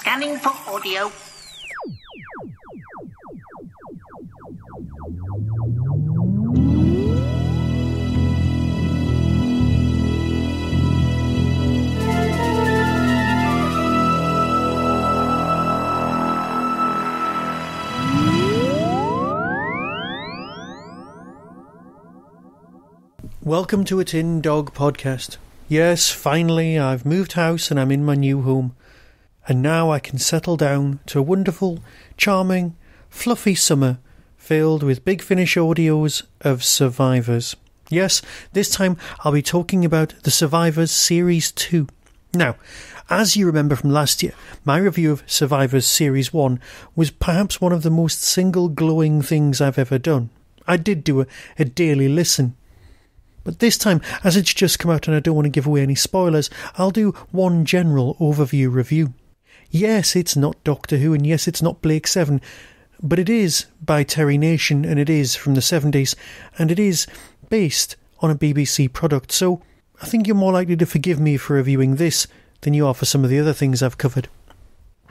Scanning for audio. Welcome to a Tin Dog podcast. Yes, finally I've moved house and I'm in my new home. And now I can settle down to a wonderful, charming, fluffy summer filled with Big Finish audios of Survivors. Yes, this time I'll be talking about the Survivors Series 2. Now, as you remember from last year, my review of Survivors Series 1 was perhaps one of the most single glowing things I've ever done. I did do a daily listen. But this time, as it's just come out and I don't want to give away any spoilers, I'll do one general overview review. Yes, it's not Doctor Who, and yes, it's not Blake 7, but it is by Terry Nation, and it is from the 70s, and it is based on a BBC product, so I think you're more likely to forgive me for reviewing this than you are for some of the other things I've covered.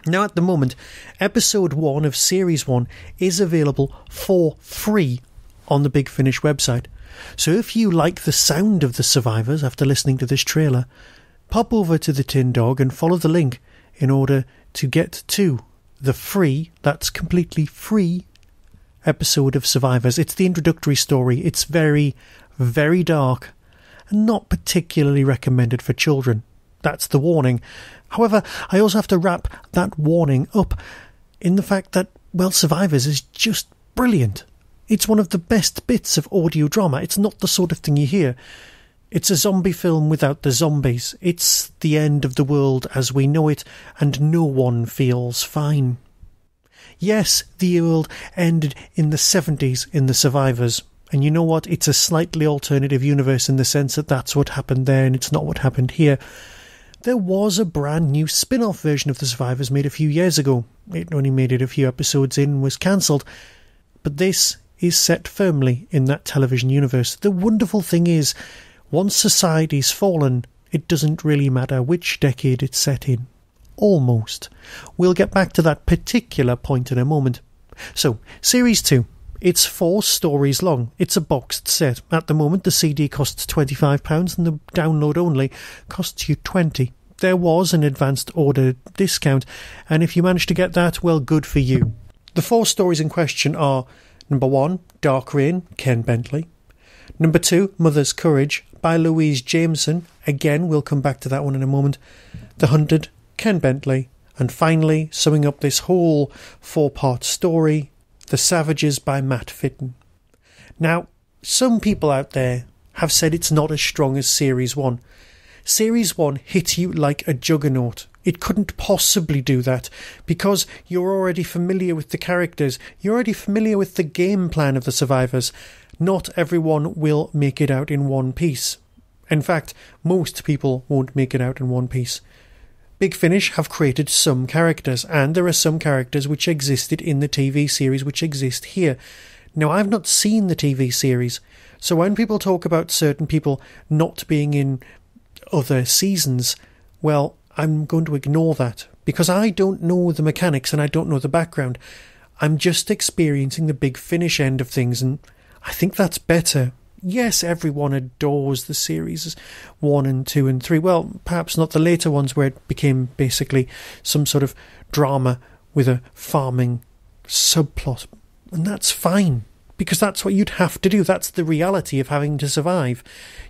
Now, at the moment, Episode 1 of Series 1 is available for free on the Big Finish website. So if you like the sound of the Survivors after listening to this trailer, pop over to the Tin Dog and follow the link in order to get to the free, that's completely free, episode of Survivors. It's the introductory story. It's very, very dark and not particularly recommended for children. That's the warning. However, I also have to wrap that warning up in the fact that, well, Survivors is just brilliant. It's one of the best bits of audio drama. It's not the sort of thing you hear. It's a zombie film without the zombies. It's the end of the world as we know it, and no one feels fine. Yes, the world ended in the 70s in The Survivors. And you know what? It's a slightly alternative universe in the sense that that's what happened there and it's not what happened here. There was a brand new spin-off version of The Survivors made a few years ago. It only made it a few episodes in and was cancelled. But this is set firmly in that television universe. The wonderful thing is, once society's fallen, it doesn't really matter which decade it's set in. Almost. We'll get back to that particular point in a moment. So, Series 2. It's 4 stories long. It's a boxed set. At the moment, the CD costs £25 and the download only costs you £20. There was an advanced order discount, and if you manage to get that, well, good for you. The 4 stories in question are: Number 1, Dark Reign, Ken Bentley. Number 2, Mother's Courage, by Louise Jameson. Again, we'll come back to that one in a moment. The Hunted, Ken Bentley. And finally, summing up this whole 4-part story, The Savages by Matt Fitton. Now, some people out there have said it's not as strong as Series 1. Series 1 hit you like a juggernaut. It couldn't possibly do that because you're already familiar with the characters. You're already familiar with the game plan of the Survivors. Not everyone will make it out in one piece. In fact, most people won't make it out in one piece. Big Finish have created some characters, and there are some characters which existed in the TV series which exist here. Now, I've not seen the TV series, so when people talk about certain people not being in other seasons, well, I'm going to ignore that, because I don't know the mechanics and I don't know the background. I'm just experiencing the Big Finish end of things, and I think that's better. Yes, everyone adores the series 1 and 2 and 3. Well, perhaps not the later ones where it became basically some sort of drama with a farming subplot. And that's fine, because that's what you'd have to do. That's the reality of having to survive.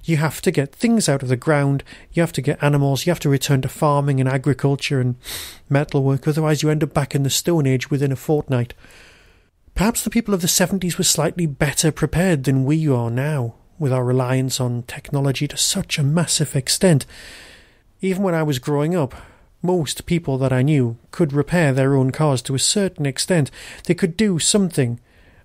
You have to get things out of the ground, you have to get animals, you have to return to farming and agriculture and metalwork, otherwise you end up back in the Stone Age within a fortnight. Perhaps the people of the 70s were slightly better prepared than we are now, with our reliance on technology to such a massive extent. Even when I was growing up, most people that I knew could repair their own cars to a certain extent. They could do something.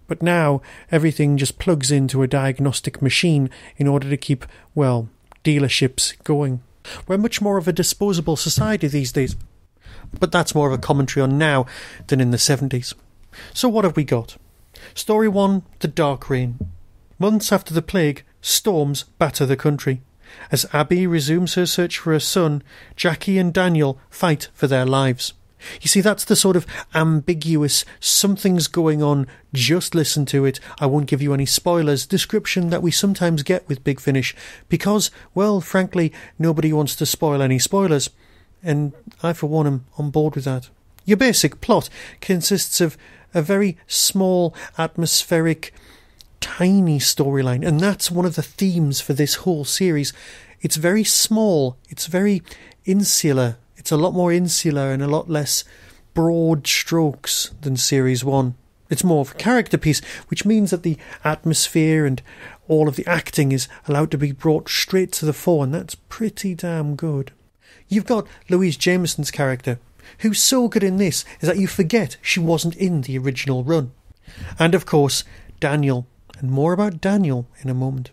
But now everything just plugs into a diagnostic machine in order to keep, well, dealerships going. We're much more of a disposable society these days. But that's more of a commentary on now than in the 70s. So what have we got? Story 1, The Dark Reign. Months after the plague, storms batter the country. As Abby resumes her search for her son, Jackie and Daniel fight for their lives. You see, that's the sort of ambiguous, something's going on, just listen to it, I won't give you any spoilers description that we sometimes get with Big Finish, because, well, frankly, nobody wants to spoil any spoilers, and I for one am on board with that. Your basic plot consists of a very small, atmospheric, tiny storyline, and that's one of the themes for this whole series. It's very small, it's very insular. It's a lot more insular and a lot less broad strokes than Series 1. It's more of a character piece, which means that the atmosphere and all of the acting is allowed to be brought straight to the fore, and that's pretty damn good. You've got Louise Jameson's character, who's so good in this is that you forget she wasn't in the original run. And of course, Daniel, and more about Daniel in a moment.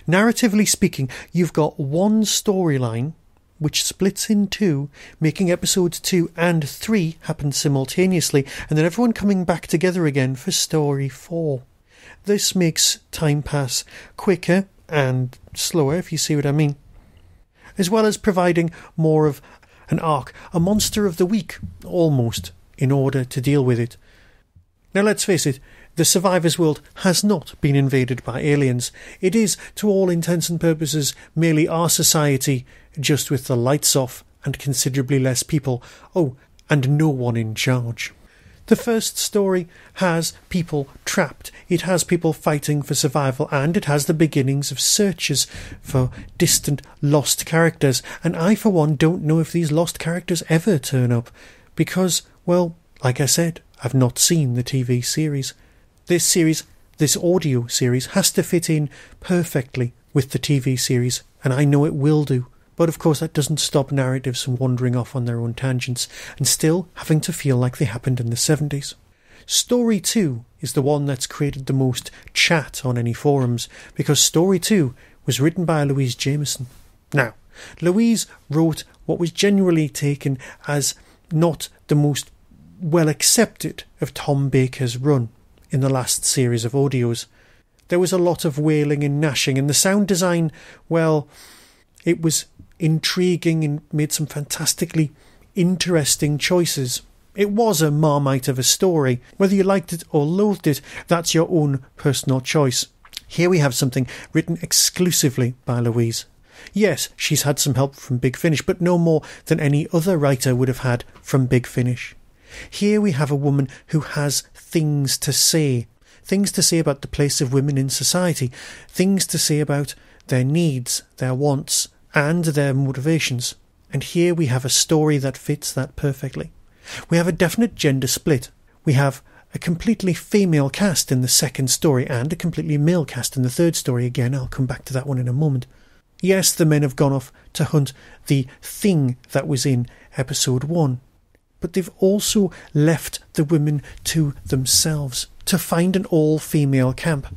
Narratively speaking, you've got one storyline which splits in two, making episodes 2 and 3 happen simultaneously, and then everyone coming back together again for story 4. This makes time pass quicker and slower, if you see what I mean, as well as providing more of an arc, a monster of the week, almost, in order to deal with it. Now let's face it, the survivors' world has not been invaded by aliens. It is, to all intents and purposes, merely our society, just with the lights off and considerably less people. Oh, and no one in charge. The first story has people trapped. It has people fighting for survival, and it has the beginnings of searches for distant lost characters. And I, for one, don't know if these lost characters ever turn up, because, well, like I said, I've not seen the TV series. This audio series, has to fit in perfectly with the TV series, and I know it will do. But of course that doesn't stop narratives from wandering off on their own tangents, and still having to feel like they happened in the 70s. Story 2 is the one that's created the most chat on any forums, because Story 2 was written by Louise Jameson. Now, Louise wrote what was generally taken as not the most well accepted of Tom Baker's run in the last series of audios. There was a lot of wailing and gnashing, and the sound design, well, it was intriguing and made some fantastically interesting choices. It was a Marmite of a story. Whether you liked it or loathed it, that's your own personal choice. Here we have something written exclusively by Louise. Yes, she's had some help from Big Finish, but no more than any other writer would have had from Big Finish. Here we have a woman who has things to say about the place of women in society, things to say about their needs, their wants, and their motivations. And here we have a story that fits that perfectly. We have a definite gender split. We have a completely female cast in the second story and a completely male cast in the third story. Again, I'll come back to that one in a moment. Yes, the men have gone off to hunt the thing that was in episode 1. But they've also left the women to themselves to find an all-female camp.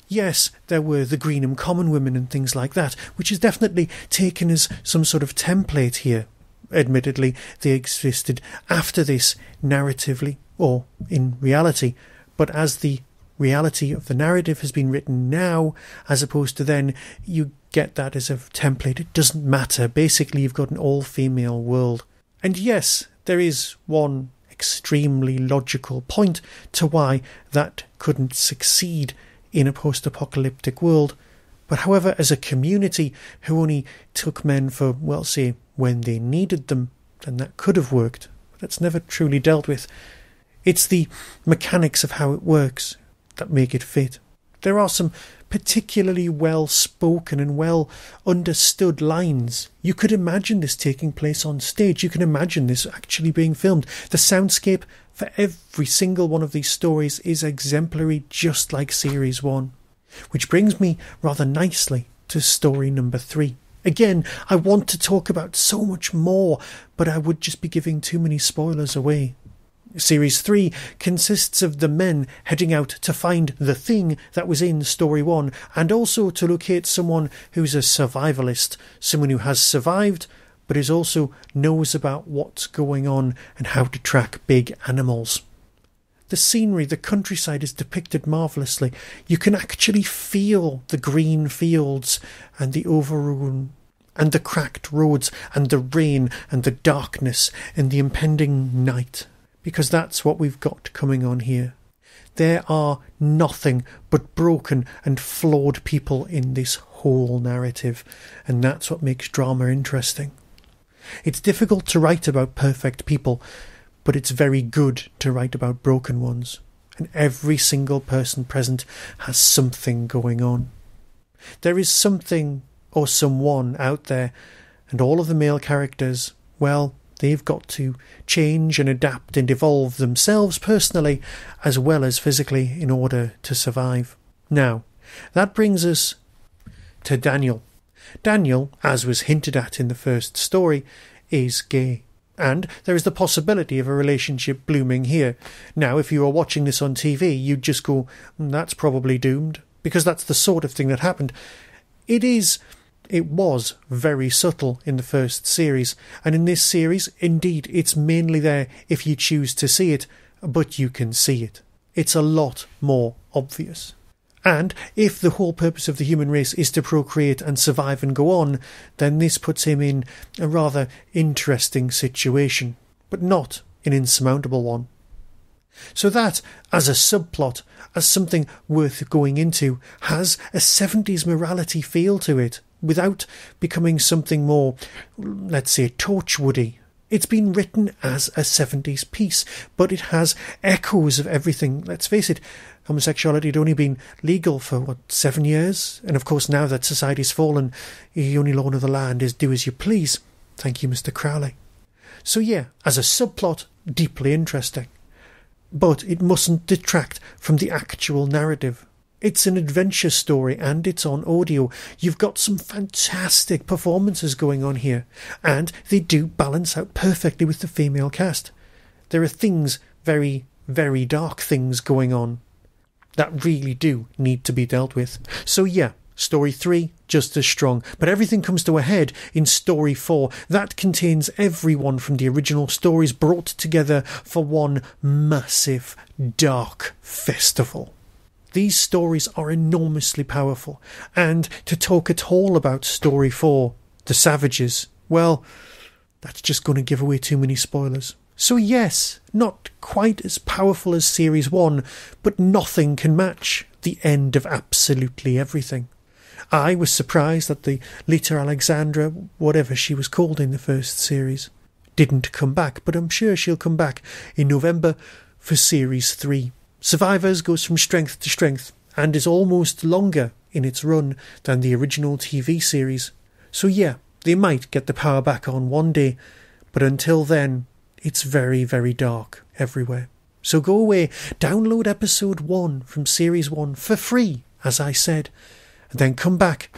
Yes, there were the Greenham Common women and things like that, which is definitely taken as some sort of template here. Admittedly, they existed after this narratively, or in reality, but as the reality of the narrative has been written now, as opposed to then, you get that as a template. It doesn't matter. Basically, you've got an all-female world. And yes, there is one extremely logical point to why that couldn't succeed in a post-apocalyptic world. But however, as a community who only took men for, well, say, when they needed them, then that could have worked. But that's never truly dealt with. It's the mechanics of how it works that make it fit. There are some particularly well-spoken and well-understood lines. You could imagine this taking place on stage. You can imagine this actually being filmed. The soundscape for every single one of these stories is exemplary, just like Series 1. Which brings me rather nicely to story number 3. Again, I want to talk about so much more, but I would just be giving too many spoilers away. Series 3 consists of the men heading out to find the thing that was in Story 1, and also to locate someone who's a survivalist, someone who has survived, but is also knows about what's going on and how to track big animals. The scenery, the countryside is depicted marvellously. You can actually feel the green fields and the overgrown and the cracked roads, and the rain, and the darkness, and the impending night. Because that's what we've got coming on here. There are nothing but broken and flawed people in this whole narrative, and that's what makes drama interesting. It's difficult to write about perfect people, but it's very good to write about broken ones. And every single person present has something going on. There is something or someone out there, and all of the male characters, well, they've got to change and adapt and evolve themselves personally as well as physically in order to survive. Now, that brings us to Daniel. Daniel, as was hinted at in the first story, is gay. And there is the possibility of a relationship blooming here. Now, if you were watching this on TV, you'd just go, that's probably doomed, because that's the sort of thing that happened. It was very subtle in the first series, and in this series, indeed, it's mainly there if you choose to see it, but you can see it. It's a lot more obvious. And if the whole purpose of the human race is to procreate and survive and go on, then this puts him in a rather interesting situation, but not an insurmountable one. So that, as a subplot, as something worth going into, has a 70s morality feel to it, without becoming something more, let's say, Torchwoody. It's been written as a 70s piece, but it has echoes of everything. Let's face it, homosexuality had only been legal for, 7 years? And of course, now that society's fallen, the only law of the land is do as you please. Thank you, Mr. Crowley. So yeah, as a subplot, deeply interesting. But it mustn't detract from the actual narrative. It's an adventure story and it's on audio. You've got some fantastic performances going on here, and they do balance out perfectly with the female cast. There are things, very, very dark things going on that really do need to be dealt with. So yeah, story 3, just as strong, but everything comes to a head in story 4. That contains everyone from the original stories brought together for one massive dark festival. These stories are enormously powerful, and to talk at all about story 4, The Savages, well, that's just going to give away too many spoilers. So yes, not quite as powerful as Series 1, but nothing can match the end of absolutely everything. I was surprised that the Lita Alexandra, whatever she was called in the first series, didn't come back, but I'm sure she'll come back in November for Series 3. Survivors goes from strength to strength and is almost longer in its run than the original TV series. So yeah, they might get the power back on one day, but until then, it's very, very dark everywhere. So go away, download episode 1 from Series 1 for free, as I said, and then come back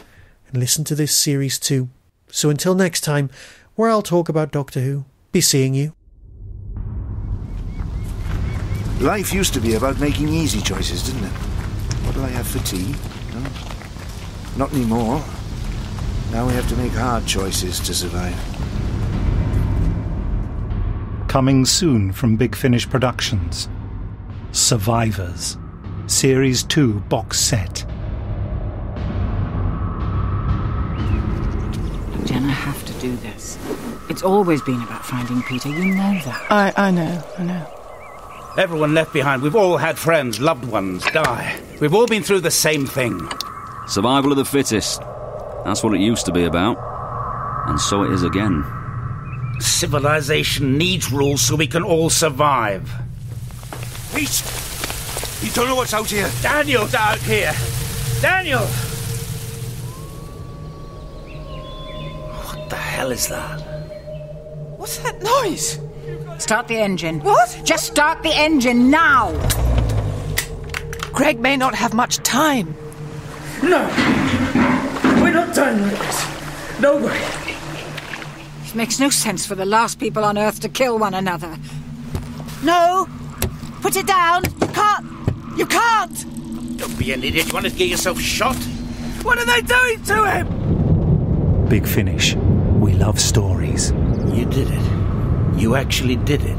and listen to this Series 2. So until next time, where I'll talk about Doctor Who, be seeing you. Life used to be about making easy choices, didn't it? What'll I have for tea? No? Not anymore. Now we have to make hard choices to survive. Coming soon from Big Finish Productions. Survivors. Series 2 box set. Jen, I have to do this. It's always been about finding Peter, you know that. I know. Everyone left behind. We've all had friends, loved ones die. We've all been through the same thing. Survival of the fittest. That's what it used to be about. And so it is again. Civilization needs rules so we can all survive. Pete! You don't know what's out here. Daniel's out here! Daniel! What the hell is that? What's that noise? Start the engine. What? Just start the engine now! Greg may not have much time. No! We're not dying like this. No way. It makes no sense for the last people on Earth to kill one another. No! Put it down! You can't! You can't! Don't be an idiot. You want to get yourself shot? What are they doing to him? Big Finish. We love stories. You did it. You actually did it.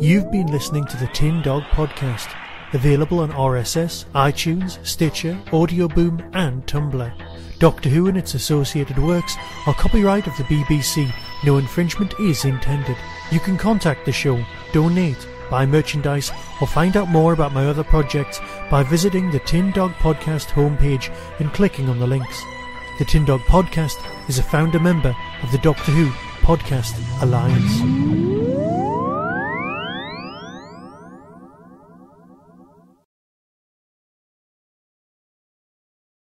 You've been listening to the Tin Dog Podcast, available on RSS, iTunes, Stitcher, Audio Boom and Tumblr. Doctor Who and its associated works are copyright of the BBC. No infringement is intended. You can contact the show, donate, buy merchandise or find out more about my other projects by visiting the Tin Dog Podcast homepage and clicking on the links. The Tin Dog Podcast is a founder member of the Doctor Who Podcast Alliance.